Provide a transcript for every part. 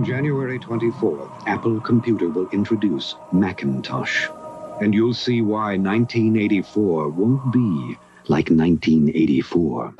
January 24th, Apple Computer will introduce Macintosh. And you'll see why 1984 won't be like 1984.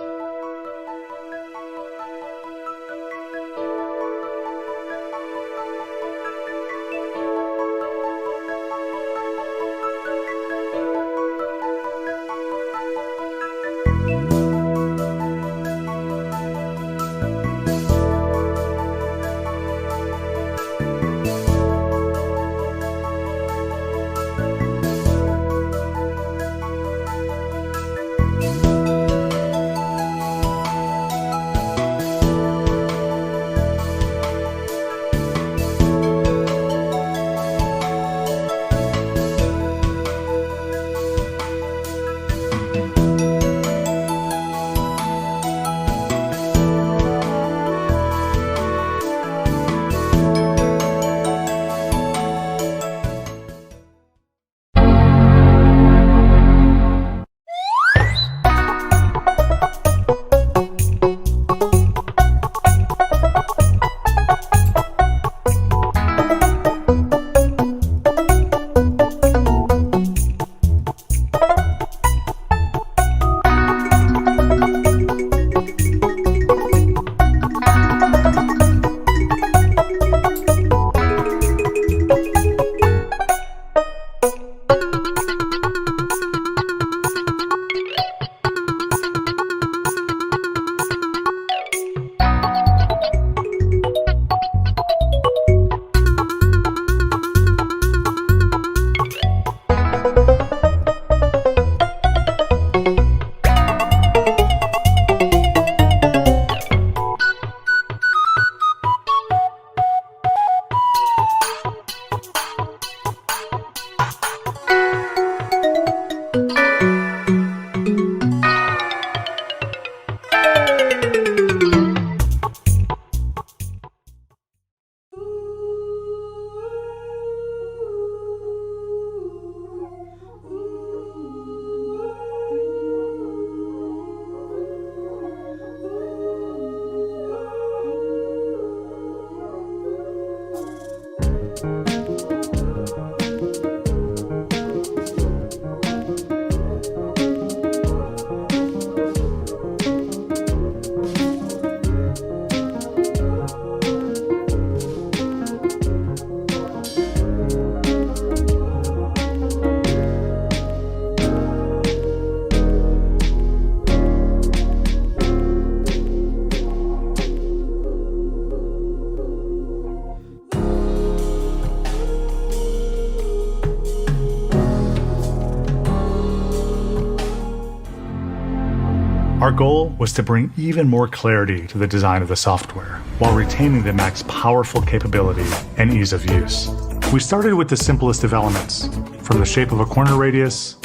Our goal was to bring even more clarity to the design of the software, while retaining the Mac's powerful capability and ease of use. We started with the simplest of elements, from the shape of a corner radius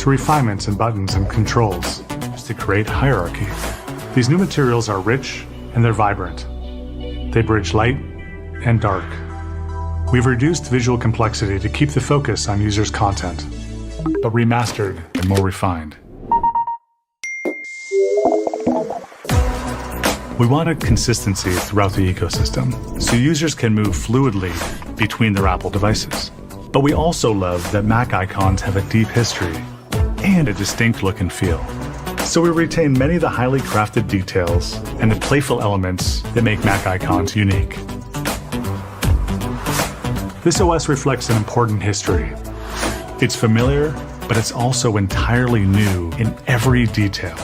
to refinements in buttons and controls, to create hierarchy. These new materials are rich and they're vibrant. They bridge light and dark. We've reduced visual complexity to keep the focus on users' content, but remastered and more refined. We wanted consistency throughout the ecosystem, so users can move fluidly between their Apple devices. But we also love that Mac icons have a deep history and a distinct look and feel. So we retain many of the highly crafted details and the playful elements that make Mac icons unique. This OS reflects an important history. It's familiar, but it's also entirely new in every detail.